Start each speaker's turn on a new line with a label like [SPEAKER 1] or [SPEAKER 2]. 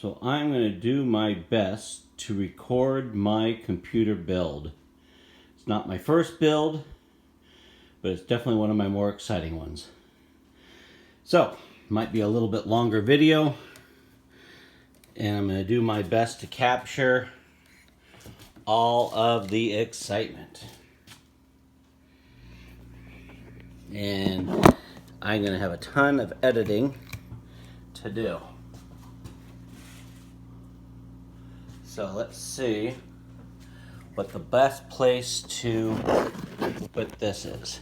[SPEAKER 1] So I'm going to do my best to record my computer build. It's not my first build, but it's definitely one of my more exciting ones. So, might be a little bit longer video, and I'm going to do my best to capture all of the excitement. And I'm going to have a ton of editing to do. So let's see what the best place to put this is.